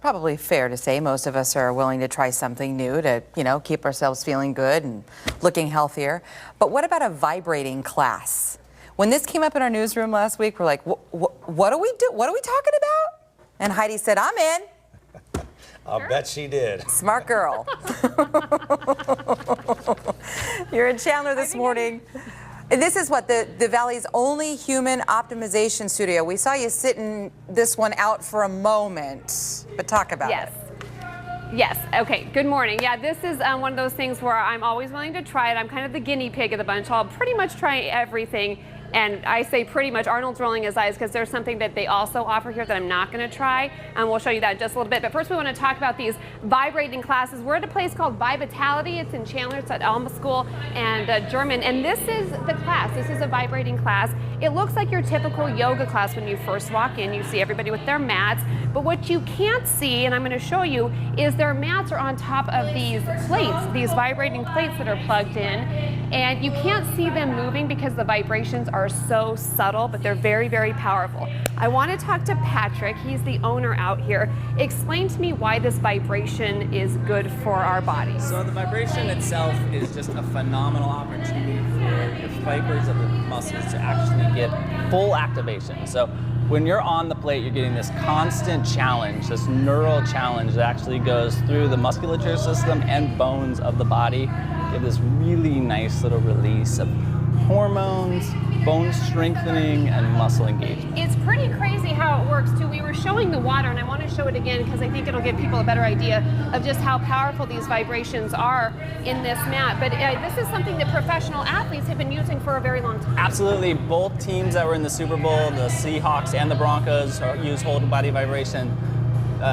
probably fair to say most of us are willing to try something new to, keep ourselves feeling good and looking healthier. But what about a vibrating class? When this came up in our newsroom last week, we're like, what do we do? What are we talking about? And Heidi said, I'm in. I'll bet she did. Smart girl. You're in Chandler this morning. And this is what the Valley's only human optimization studio. We saw you sitting this one out for a moment, but talk about it. Yes. Okay. Good morning. Yeah, this is one of those things where I'm always willing to try it. I'm kind of the guinea pig of the bunch. I'll pretty much try everything. And I say pretty much, Arnold's rolling his eyes because there's something that they also offer here that I'm not going to try. And we'll show you that in just a little bit. But first we want to talk about these vibrating classes. We're at a place called Vibetality. It's in Chandler. It's at Alma School and German. And this is the class. This is a vibrating class. It looks like your typical yoga class when you first walk in. You see everybody with their mats. But what you can't see, and I'm going to show you, is their mats are on top of these plates, these vibrating plates that are plugged in. And you can't see them moving because the vibrations are so subtle, but they're very, very powerful. I want to talk to Patrick. He's the owner out here. Explain to me why this vibration is good for our bodies. So the vibration itself is just a phenomenal opportunity for your fibers of the muscles to actually get full activation. So when you're on the plate, you're getting this constant challenge, this neural challenge that actually goes through the musculature system and bones of the body. You get this really nice little release of hormones, bone strengthening, and muscle engagement. It's pretty crazy how it works too. We were showing the water, and I want to show it again because I think it'll give people a better idea of just how powerful these vibrations are in this mat. But this is something that professional athletes have been using for a very long time. Absolutely. Both teams that were in the Super Bowl, the Seahawks and the Broncos, use whole body vibration.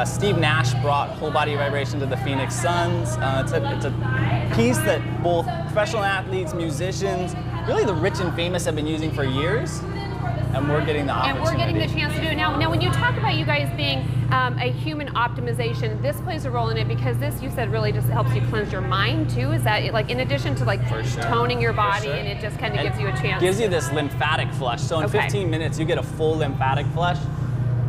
Steve Nash brought whole body vibration to the Phoenix Suns. It's a piece that both professional athletes, musicians, really the rich and famous have been using for years, and we're getting the opportunity. And we're getting the chance to do it now. Now, when you talk about you guys being a human optimization, this plays a role in it because this, you said, really just helps you cleanse your mind too. Is that like in addition to like toning your body, and it just kind of gives you a chance? Gives you this lymphatic flush. So in 15 minutes, you get a full lymphatic flush.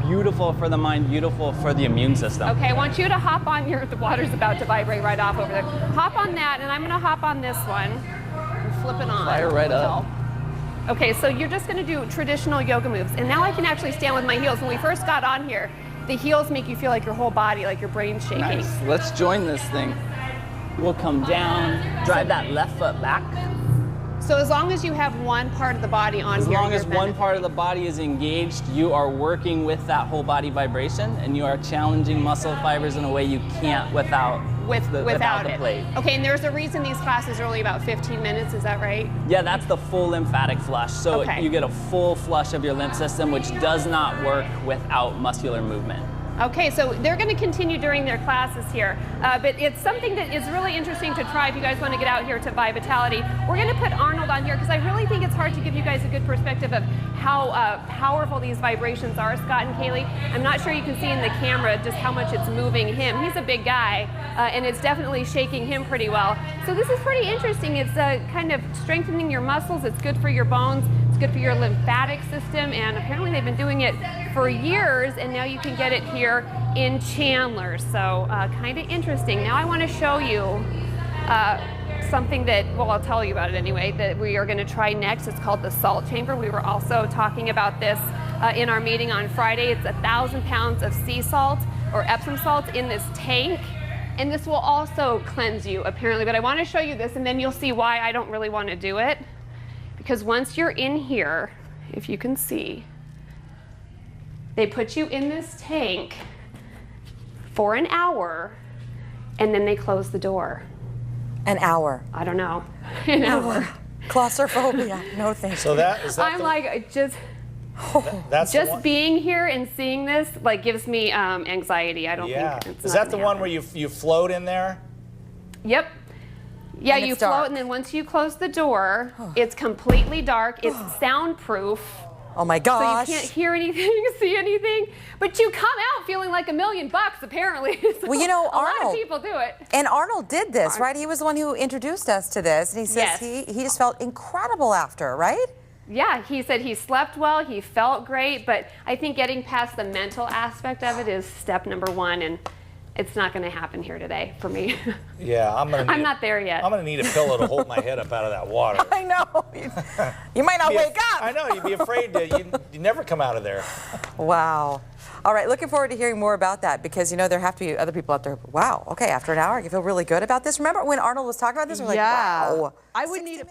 Beautiful for the mind, beautiful for the immune system. Okay, I want you to hop on here. The water's about to vibrate right off over there. Hop on that, and I'm going to hop on this one. Flip it on. Fire right up. Okay, so you're just going to do traditional yoga moves. And now I can actually stand with my heels. When we first got on here, the heels make you feel like your whole body, like your brain's shaking. Nice. Let's join this thing. We'll come down, drive that left foot back. So as long as you have one part of the body on here, as long as one part of the body is engaged, you are working with that whole body vibration, and you are challenging muscle fibers in a way you can't without the plate. Okay, and there's a reason these classes are only about 15 minutes, is that right? Yeah, that's the full lymphatic flush. So you get a full flush of your lymph system, which does not work without muscular movement. Okay, so they're going to continue during their classes here, but it's something that is really interesting to try if you guys want to get out here to Vibetality. We're going to put Arnold on here because I really think it's hard to give you guys a good perspective of how powerful these vibrations are, Scott and Kaylee. I'm not sure you can see in the camera just how much it's moving him. He's a big guy, and it's definitely shaking him pretty well. So this is pretty interesting. It's kind of strengthening your muscles. It's good for your bones. It's good for your lymphatic system, and apparently they've been doing it for years, and now you can get it here in Chandler. So kind of interesting. Now I want to show you something that, well, I'll tell you about it anyway, that we are going to try next. It's called the salt chamber. We were also talking about this in our meeting on Friday. It's 1,000 pounds of sea salt or Epsom salt in this tank. And this will also cleanse you, apparently. But I want to show you this, and then you'll see why I don't really want to do it. Because once you're in here, if you can see, they put you in this tank for an hour, and then they close the door. An hour? I don't know. An hour. Claustrophobia. No thank you. So that is that. I'm like, just being here and seeing this like gives me anxiety. I don't think it's Is that the one where you float in there? Yep. Yeah, And you it's float, dark. and then once you close the door, it's completely dark. It's soundproof. Oh my So gosh. you can't hear anything, see anything, but you come out feeling like $1 million, apparently. So Well, you know, a lot Arnold- of people do it. And Arnold did this, right? He was the one who introduced us to this, and he says Yes. he just felt incredible after, right? yeah, he said he slept well, he felt great, but I think getting past the mental aspect of it is step number one, and it's not going to happen here today for me. Yeah, I'm not there yet. I'm gonna need a pillow to hold my head up out of that water. I know. You might not wake up. I know, you'd be afraid to, you never come out of there. Wow. All right, looking forward to hearing more about that because, you know, there have to be other people out there. Wow, okay, after an hour, I can feel really good about this. Remember when Arnold was talking about this? We're like, wow. I would need a